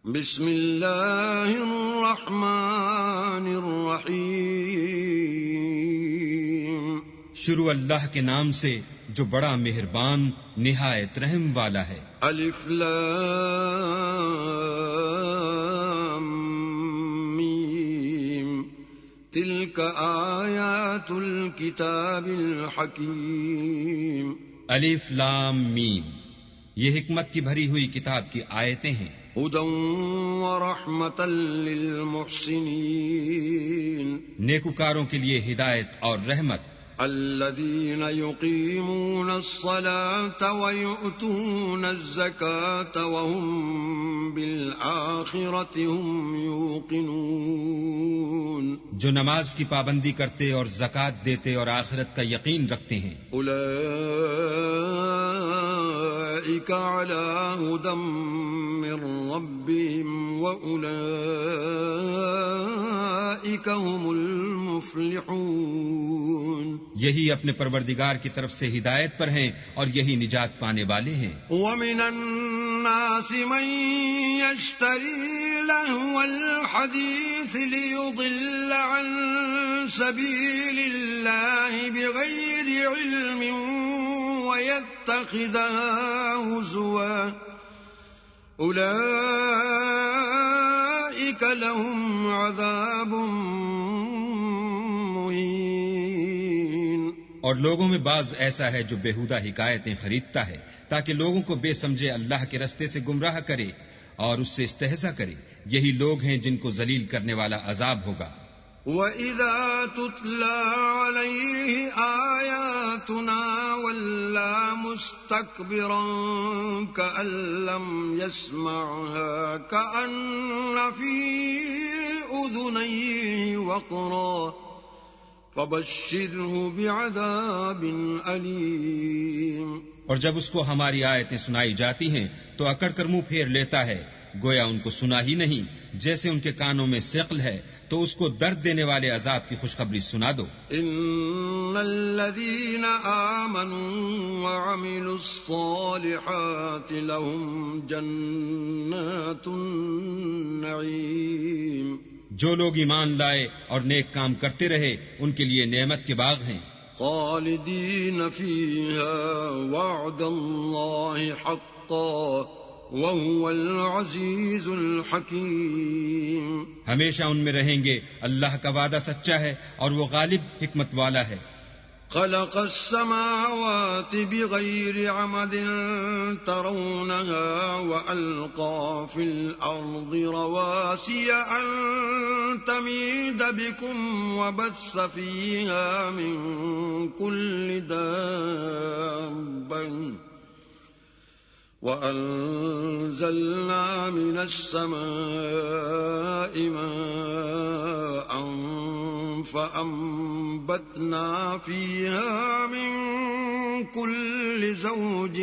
بسم اللہ الرحمن الرحیم. شروع اللہ کے نام سے جو بڑا مہربان نہایت رحم والا ہے. الف لام میم تلک آیات الکتاب الحکیم. الف لام میم، یہ حکمت کی بھری ہوئی کتاب کی آیتیں ہیں. ہدی ورحمۃ للمحسنین، نیکوکاروں کے لیے ہدایت اور رحمت. الذین یقیمون الصلاة ویؤتون الزکاة وهم بالآخرة هم یوقنون، جو نماز کی پابندی کرتے اور زکوٰۃ دیتے اور آخرت کا یقین رکھتے ہیں. اولئک علی ھدی من ربهم واولئک هم المفلحون، یہی اپنے پروردگار کی طرف سے ہدایت پر ہیں اور یہی نجات پانے والے ہیں. ومن الناس من يشتري لهو الحديث ليضل عن سبيل الله بغير علم ويتخذها هزوا، أولئك لهم عذاب مهين. اور لوگوں میں بعض ایسا ہے جو بیہودہ حکایتیں خریدتا ہے تاکہ لوگوں کو بے سمجھے اللہ کے رستے سے گمراہ کرے اور اس سے استہزاء کرے. یہی لوگ ہیں جن کو ذلیل کرنے والا عذاب ہوگا. وَإِذَا تُتْلَى عَلَيْهِ آيَاتُنَا وَلَّى مُسْتَكْبِرًا كَأَن لَّمْ يَسْمَعْهَا كَأَنَّ فِي أُذُنَيْهِ وَقْرًا فَبَشِّرْهُ بِعَذَابٍ أَلِيمٍ. اور جب اس کو ہماری آیتیں سنائی جاتی ہیں تو اکڑ کر منہ پھیر لیتا ہے گویا ان کو سنا ہی نہیں. جیسے ان کے کانوں میں ثقل ہے تو اس کو درد دینے والے عذاب کی خوشخبری سنا دو. ان الذين آمنوا وعملوا الصالحات لهم جنات النعيم، جو لوگ ایمان لائے اور نیک کام کرتے رہے ان کے لیے نعمت کے باغ ہیں. خالدین فیہا وعد اللہ حقا وهو العزیز الحکیم. ہمیشہ ان میں رہیں گے. اللہ کا وعدہ سچا ہے اور وہ غالب حکمت والا ہے. خلق السماوات بغیر عمد ترونها وألقى في الأرض رواسي أن تميد بكم وبث فيها من كل دابة وأنزلنا من السماء ماء فأنبتنا فيها من كل زوج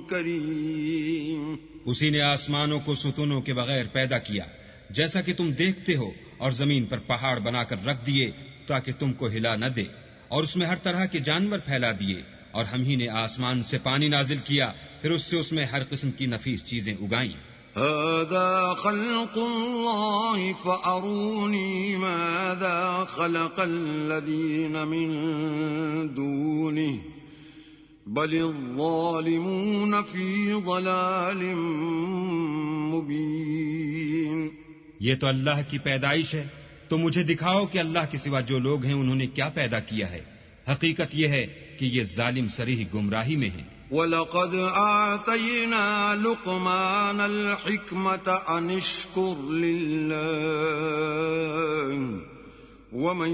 كريم. اسی نے آسمانوں کو ستونوں کے بغیر پیدا کیا جیسا کہ تم دیکھتے ہو، اور زمین پر پہاڑ بنا کر رکھ دیے تاکہ تم کو ہلا نہ دے، اور اس میں ہر طرح کے جانور پھیلا دیے. اور ہم ہی نے آسمان سے پانی نازل کیا، پھر اس سے ہر قسم کی نفیس چیزیں اگائیں. هذا خلق اللہ فأرونی ماذا خلق الذین من دونہ بل الظالمون فی ضلال مبین. یہ تو اللہ کی پیدائش ہے، تو مجھے دکھاؤ کہ اللہ کے سوا جو لوگ ہیں انہوں نے کیا پیدا کیا ہے. حقیقت یہ ہے کہ یہ ظالم صریح گمراہی میں ہیں. وَلَقَدْ آتَيْنَا لُقْمَانَ الْحِكْمَةَ أَنِ اشْكُرْ لِلَّهِ وَمَنْ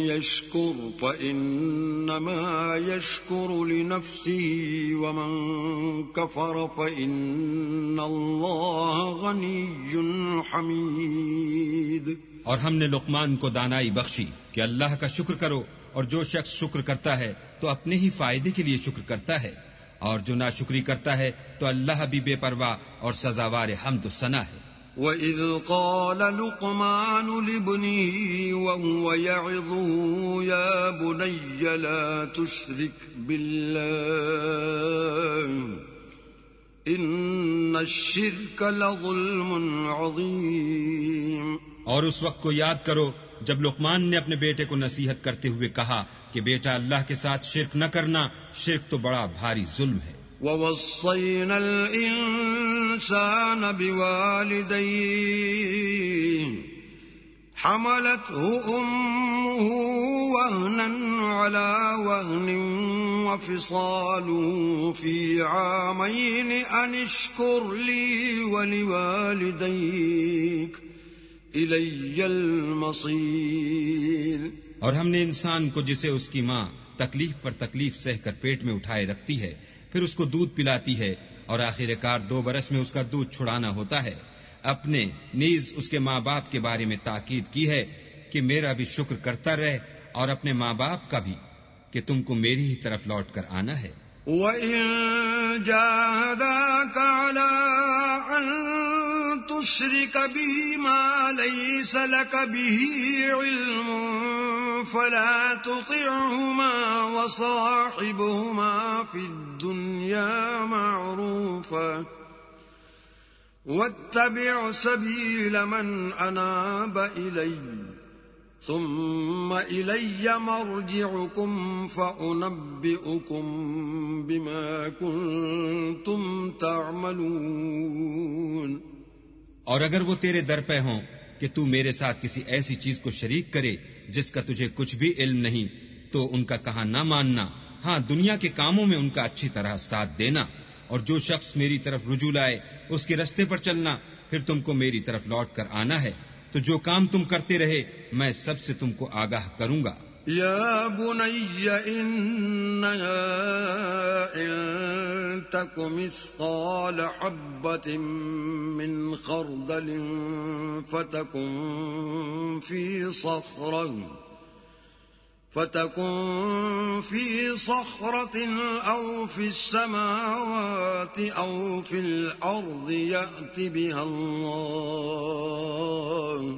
يَشْكُرْ فَإِنَّمَا يَشْكُرُ لِنَفْسِهِ وَمَنْ كَفَرَ فَإِنَّ اللَّهَ غَنِيٌّ حَمِيدٌ. اور ہم نے لقمان کو دانائی بخشی کہ اللہ کا شکر کرو، اور جو شخص شکر کرتا ہے تو اپنے ہی فائدے کے لیے شکر کرتا ہے، اور جو ناشکری کرتا ہے تو اللہ بھی بے پرواہ اور سزاوار حمد و ثنا ہے. وَإِذْ قَالَ لُقْمَانُ لِابْنِهِ وَهُوَ يَعِظُهُ يَا بُنَيَّ لَا تُشْرِكْ بِاللَّهِ إن الشرك لظلم عظيم. اور اس وقت کو یاد کرو جب لقمان نے اپنے بیٹے کو نصیحت کرتے ہوئے کہا کہ بیٹا اللہ کے ساتھ شرک نہ کرنا، شرک تو بڑا بھاری ظلم ہے. وَوَصَّيْنَا الْإِنسَانَ بِوَالِدَيْهِ حَمَلَتْهُ أُمُّهُ وَهْنًا عَلَى وَهْنٍ وَفِصَالُهُ فِي عَامَيْنِ أَنِ اشْكُرْ لِي وَلِوَالِدَيْكَ إِلَيَّ الْمَصِيرُ. اور ہم نے انسان کو جسے اس کی ماں تکلیف پر تکلیف سہ کر پیٹ میں اٹھائے رکھتی ہے، پھر اس کو دودھ پلاتی ہے، اور آخر کار 2 برس میں اس کا دودھ چھڑانا ہوتا ہے، اپنے نیز اس کے ماں باپ کے بارے میں تاکید کی ہے کہ میرا بھی شکر کرتا رہے، اور اپنے ماں باپ کا بھی کہ تم کو میری ہی طرف لوٹ کر آنا ہے. وَإِن جَاهَدَاكَ عَلَىٰ أَن تُشْرِكَ بِي مَا لَيْسَ لَكَ بِهِ عِلْمٌ فَلَا تُطِعْهُمَا وَصَاحِبْهُمَا فِي الدُّنْيَا مَعْرُوفًا وَاتَّبِعْ سَبِيلَ مَنْ أَنَابَ إِلَيَّ ثُمَّ إِلَيَّ مَرْجِعُكُمْ فَأُنَبِّئُكُمْ بِمَا كُنتُمْ تَعْمَلُونَ. اور اگر وہ تیرے در پہ ہوں کہ تو میرے ساتھ کسی ایسی چیز کو شریک کرے جس کا تجھے کچھ بھی علم نہیں، تو ان کا کہا نہ ماننا، ہاں دنیا کے کاموں میں ان کا اچھی طرح ساتھ دینا، اور جو شخص میری طرف رجوع لائے اس کے رستے پر چلنا، پھر تم کو میری طرف لوٹ کر آنا ہے، تو جو کام تم کرتے رہے میں سب سے تم کو آگاہ کروں گا. يا بني إنها إن تك مثقال حبة من خردل فتكن في صخرة أو في السماوات أو في الأرض يأت بها الله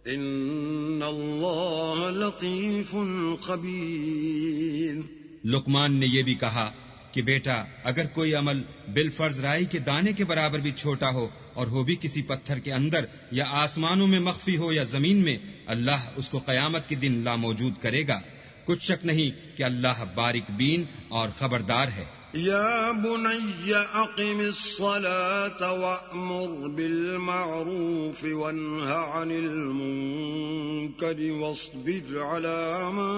ان اللہ لطیف خبیر. لقمان نے یہ بھی کہا کہ بیٹا اگر کوئی عمل بالفرض رائی کے دانے کے برابر بھی چھوٹا ہو اور ہو بھی کسی پتھر کے اندر یا آسمانوں میں مخفی ہو یا زمین میں، اللہ اس کو قیامت کے دن لاموجود کرے گا. کچھ شک نہیں کہ اللہ باریک بین اور خبردار ہے. یا بنی اقم الصلاة وأمر بالمعروف وانہ عن المنکر واصبر على ما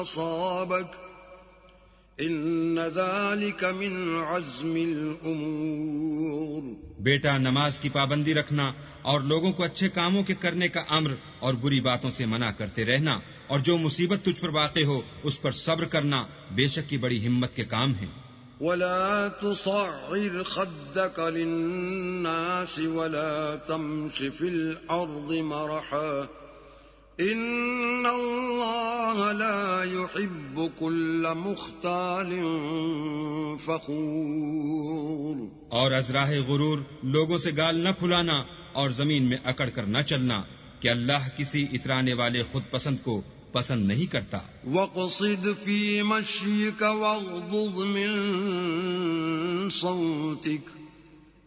اصابک ان ذلك من عزم الامور. بیٹا نماز کی پابندی رکھنا اور لوگوں کو اچھے کاموں کے کرنے کا امر اور بری باتوں سے منع کرتے رہنا، اور جو مصیبت تجھ پر واقع ہو اس پر صبر کرنا بے شک کی بڑی ہمت کے کام ہیں. ولا تصعر خدك للناس ولا تمش في الأرض مرحا ان اللہ لا يحب كل مختال فخور. اور از راہ غرور لوگوں سے گال نہ پھلانا اور زمین میں اکڑ کر نہ چلنا کہ اللہ کسی اترانے والے خود پسند کو پسند نہیں کرتا. وَاقْصِدْ فِي مَشْيِكَ وَاغْضُضْ مِن صَوْتِكَ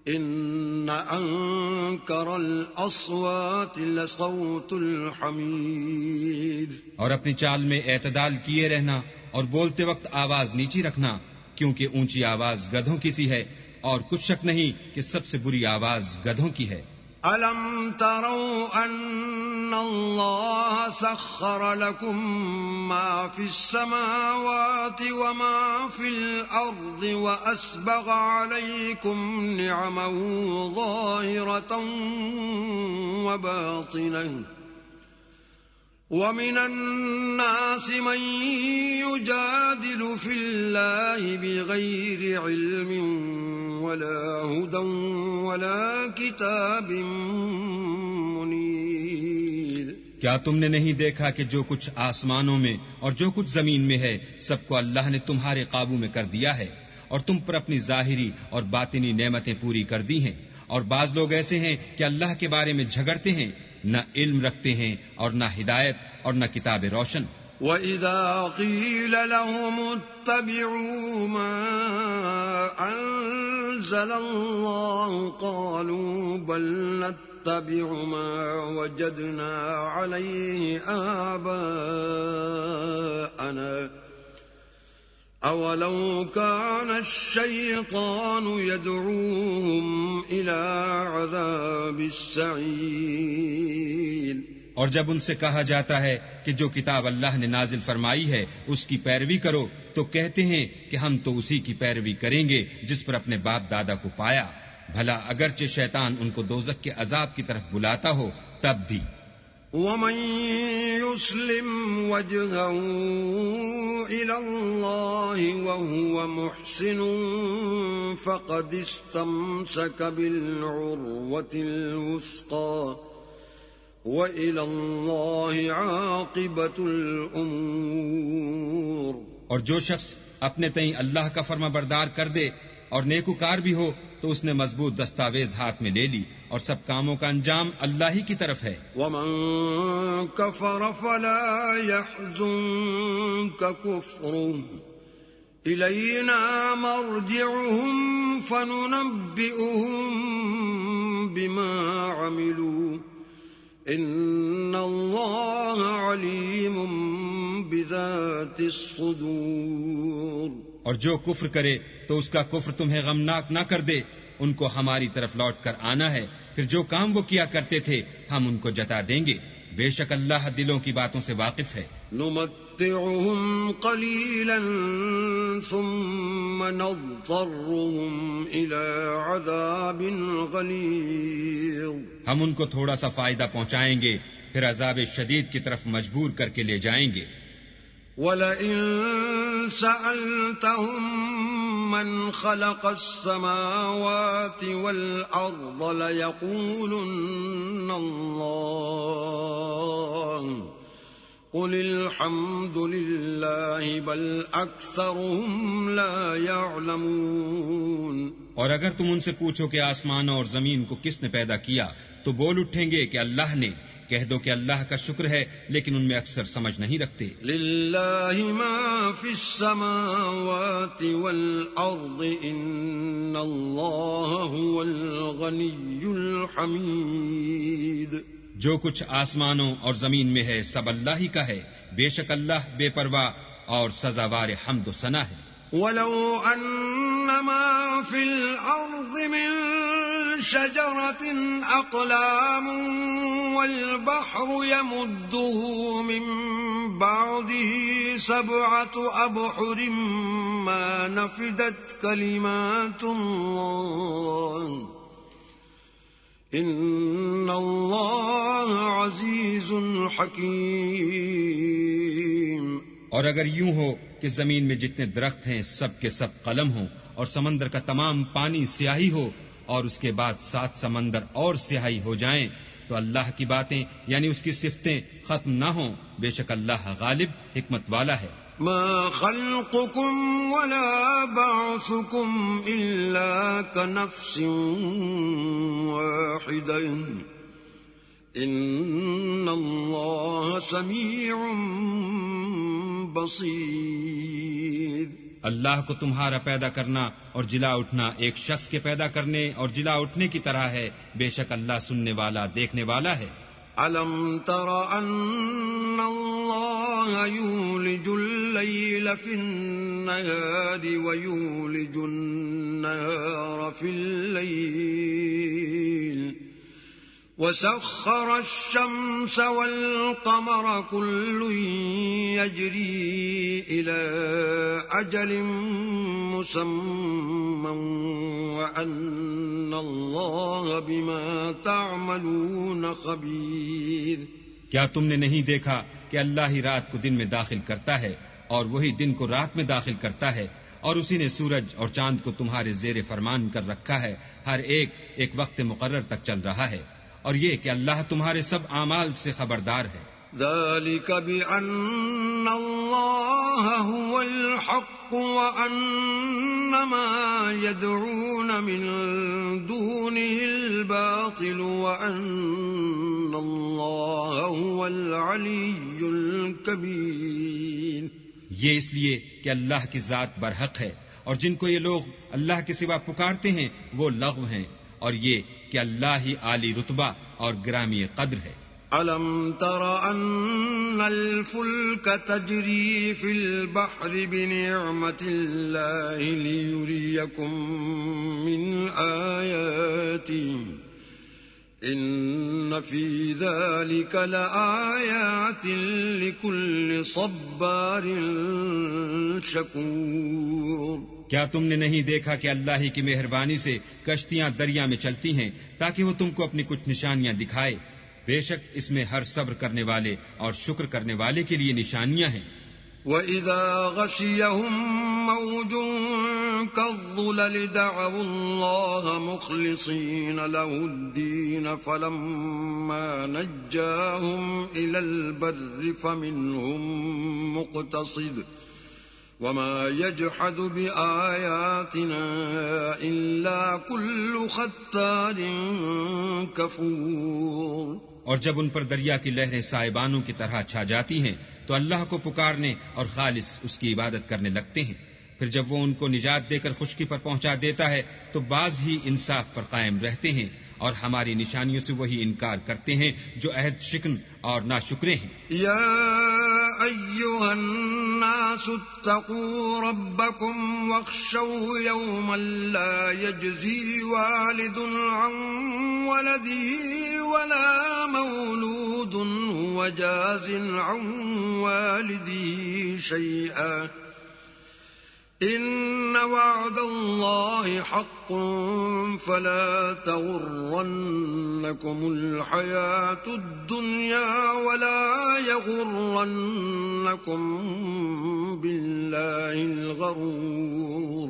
إِنَّ أَنكَرَ الْأَصْوَاتِ لَصَوْتُ الْحَمِيرِ. اور اپنی چال میں اعتدال کیے رہنا اور بولتے وقت آواز نیچی رکھنا، کیونکہ اونچی آواز گدھوں کی سی ہے، اور کچھ شک نہیں کہ سب سے بری آواز گدھوں کی ہے. أَلَمْ تَرَوْا أَنَّ اللَّهَ سَخَّرَ لَكُم مَّا فِي السَّمَاوَاتِ وَمَا فِي الْأَرْضِ وَأَسْبَغَ عَلَيْكُمْ نِعَمَهُ ظَاهِرَةً وَبَاطِنَةً وَمِنَ النَّاسِ مَن يُجَادِلُ فِي اللَّهِ بِغَيْرِ عِلْمٍ وَلَا هُدًى وَلَا كِتَابٍ مُنِيرٍ. کیا تم نے نہیں دیکھا کہ جو کچھ آسمانوں میں اور جو کچھ زمین میں ہے سب کو اللہ نے تمہارے قابو میں کر دیا ہے، اور تم پر اپنی ظاہری اور باطنی نعمتیں پوری کر دی ہیں. اور بعض لوگ ایسے ہیں کہ اللہ کے بارے میں جھگڑتے ہیں، نہ علم رکھتے ہیں اور نہ ہدایت اور نہ کتاب روشن. وَإِذَا قِيلَ لَهُمُ اتَّبِعُوا مَا أَنزَلَ اللَّهُ قَالُوا بَلْ نَتَّبِعُ مَا وَجَدْنَا عَلَيْهِ آبَاءَنَا أَوَلَوْ كَانَ الشَّيْطَانُ يَدْعُوهُمْ إِلَى عَذَابِ السَّعِيرِ۔ اور جب ان سے کہا جاتا ہے کہ جو کتاب اللہ نے نازل فرمائی ہے اس کی پیروی کرو تو کہتے ہیں کہ ہم تو اسی کی پیروی کریں گے جس پر اپنے باپ دادا کو پایا، بھلا اگرچہ شیطان ان کو دوزخ کے عذاب کی طرف بلاتا ہو تب بھی۔ وَمَن يُسْلِمْ وَجْهَهُ إِلَى اللَّهِ وَهُوَ مُحْسِنٌ فَقَدِ اسْتَمْسَكَ بِالْعُرْوَةِ الْوُثْقَى وَإِلَى اللَّهِ عَاقِبَةُ الْأُمُورِ۔ اور جو شخص اپنے تئیں اللہ کا فرما بردار کر دے اور نیکوکار بھی ہو تو اس نے مضبوط دستاویز ہاتھ میں لے لی، اور سب کاموں کا انجام اللہ ہی کی طرف ہے۔ وَمَن كَفَرَ فَلَا يَحْزُنكَ كُفْرُهُ إِلَيْنَا مَرْجِعُهُمْ فَنُنَبِّئُهُم بِمَا عَمِلُوا إِنَّ اللَّهَ عَلِيمٌ بِذَاتِ الصُّدُورِ۔ اور جو کفر کرے تو اس کا کفر تمہیں غمناک نہ کر دے، ان کو ہماری طرف لوٹ کر آنا ہے، پھر جو کام وہ کیا کرتے تھے ہم ان کو جتا دیں گے، بے شک اللہ دلوں کی باتوں سے واقف ہے۔ نُمَتِّعُهُمْ قَلِيلًا ثُمَّ نَضْطَرُّهُمْ إِلَى عَذَابٍ غَلِيظٍ۔ ہم ان کو تھوڑا سا فائدہ پہنچائیں گے، پھر عذاب شدید کی طرف مجبور کر کے لے جائیں گے۔ وَلَئِن سَأَلْتَهُم مَّنْ خَلَقَ السَّمَاوَاتِ وَالْأَرْضَ لَيَقُولُنَّ اللَّهُ قُلِ الْحَمْدُ لِلَّهِ بَلْ أَكْثَرُهُمْ لَا يَعْلَمُونَ۔ اور اگر تم ان سے پوچھو کہ آسمانوں اور زمین کو کس نے پیدا کیا تو بول اٹھیں گے کہ اللہ نے۔ کہہ دو کہ اللہ کا شکر ہے لیکن ان میں اکثر سمجھ نہیں رکھتے۔ للہ ما فی السماوات والارض ان اللہ هو الغنی الحمید۔ جو کچھ آسمانوں اور زمین میں ہے سب اللہ ہی کا ہے، بے شک اللہ بے پرواہ اور سزاوار حمد و ثنا ہے۔ وَلَوْ أَنَّ مَا فِي الْأَرْضِ مِن شَجَرَةٍ أَقْلَامٌ وَالْبَحْرُ يَمُدُّهُ مِن بَعْدِهِ سَبْعَةُ أَبْحُرٍ مَا نَفِدَتْ كَلِمَاتُ اللَّهِ إِنَّ اللَّهَ عَزِيزٌ حَكِيمٌ۔ اور اگر یوں ہو کہ زمین میں جتنے درخت ہیں سب کے سب قلم ہوں، اور سمندر کا تمام پانی سیاہی ہو، اور اس کے بعد 7 سمندر اور سیاہی ہو جائیں تو اللہ کی باتیں یعنی اس کی صفتیں ختم نہ ہوں، بے شک اللہ غالب حکمت والا ہے۔ ما خلقكم ولا بعثكم إلا كنفس واحدة إن الله سميع بصير۔ اللہ کو تمہارا پیدا کرنا اور جلا اٹھنا ایک شخص کے پیدا کرنے اور جلا اٹھنے کی طرح ہے، بے شک اللہ سننے والا دیکھنے والا ہے۔ أَلَمْ تَرَ أَنَّ اللَّهَ يُولِجُ اللَّيْلَ فِي النَّهَارِ وَيُولِجُ النَّهَارَ فِي اللَّيْلِ وَسَخَّرَ الشَّمْسَ وَالْقَمَرَ كُلٌّ يَجْرِي إِلَى أَجَلٍ مُّسَمًّى وَأَنَّ اللَّهَ بِمَا تَعْمَلُونَ خَبِيرٌ۔ کیا تم نے نہیں دیکھا کہ اللہ ہی رات کو دن میں داخل کرتا ہے اور وہی دن کو رات میں داخل کرتا ہے، اور اسی نے سورج اور چاند کو تمہارے زیر فرمان کر رکھا ہے، ہر ایک ایک وقت مقرر تک چل رہا ہے، اور یہ کہ اللہ تمہارے سب اعمال سے خبردار ہے۔ ذَلِكَ بِأَنَّ اللَّهَ هُوَ الْحَقُّ وَأَنَّ مَا يَدْعُونَ مِن دُونِهِ الْبَاطِلُ وَأَنَّ اللَّهَ هُوَ الْعَلِيُّ الْكَبِيرُ۔ یہ اس لیے کہ اللہ کی ذات برحق ہے، اور جن کو یہ لوگ اللہ کے سوا پکارتے ہیں وہ لغو ہیں، اور یہ کہ اللہ ہی عالی رتبہ اور گرامی قدر ہے۔ أَلَمْ تَرَ أَنَّ الْفُلْكَ تَجْرِي فِي الْبَحْرِ بِنِعْمَةِ اللَّهِ لِيُرِيَكُم مِّنْ آيَاتِهِ إِنَّ فِي ذَلِكَ لَآيَاتٍ لِكُلِّ صَبَّارٍ شَكُورٍ۔ کیا تم نے نہیں دیکھا کہ اللہ ہی کی مہربانی سے کشتیاں دریا میں چلتی ہیں تاکہ وہ تم کو اپنی کچھ نشانیاں دکھائے؟ بے شک اس میں ہر صبر کرنے والے اور شکر کرنے والے کے لیے نشانیاں ہیں۔ وَإِذَا غَشِيَهُم مَّوْجٌ كَالظُّلَلِ دَعَوُا اللَّهَ مُخْلِصِينَ لَهُ الدِّينَ فَلَمَّا نَجَّاهُمْ إِلَى الْبَرِّ فَمِنْهُم مُّقْتَصِدٌ وَمَا يَجْحَدُ بِآيَاتِنَا إِلَّا كُلُّ خَتَّارٍ كَفُورٍ۔ اور جب ان پر دریا کی لہریں سائبانوں کی طرح چھا جاتی ہیں تو اللہ کو پکارنے اور خالص اس کی عبادت کرنے لگتے ہیں، پھر جب وہ ان کو نجات دے کر خشکی پر پہنچا دیتا ہے تو بعض ہی انصاف پر قائم رہتے ہیں، اور ہماری نشانیوں سے وہی انکار کرتے ہیں جو عہد شکن اور ناشکرے ہیں۔ یا ایھا الناس اتقوا ربکم واخشوا یوما لا یجزی والد عن ولده ولا مولود هو جاز عن والده شیئا ان وعد الله حق فلا تغرنكم الحياة الدنيا ولا يغرنكم بالله الغرور۔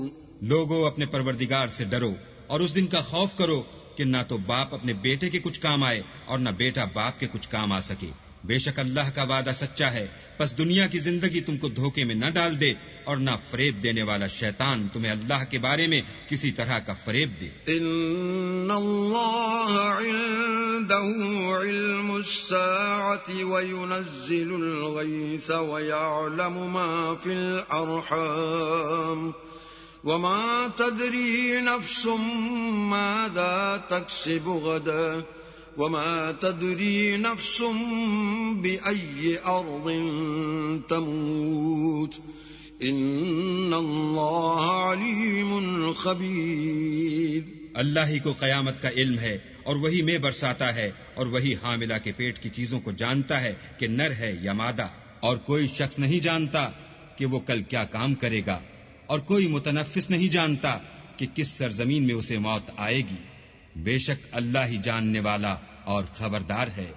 لوگو اپنے پروردگار سے ڈرو اور اس دن کا خوف کرو کہ نہ تو باپ اپنے بیٹے کے کچھ کام آئے اور نہ بیٹا باپ کے کچھ کام آ سکے۔ بے شک اللہ کا وعدہ سچا ہے، پس دنیا کی زندگی تم کو دھوکے میں نہ ڈال دے اور نہ فریب دینے والا شیطان تمہیں اللہ کے بارے میں کسی طرح کا فریب دے۔ ان اللہ عنده علم الساعة وينزل الغيث ويعلم ما في الارحام وما تدري نفس ماذا تكسب غدا وما تدري نفس بأي أرض تموت إن الله عليم خبير۔ اللہ ہی کو قیامت کا علم ہے اور وہی میں برساتا ہے، اور وہی حاملہ کے پیٹ کی چیزوں کو جانتا ہے کہ نر ہے یا مادہ، اور کوئی شخص نہیں جانتا کہ وہ کل کیا کام کرے گا، اور کوئی متنفس نہیں جانتا کہ کس سرزمین میں اسے موت آئے گی۔ بے شک اللہ ہی جاننے والا اور خبردار ہے۔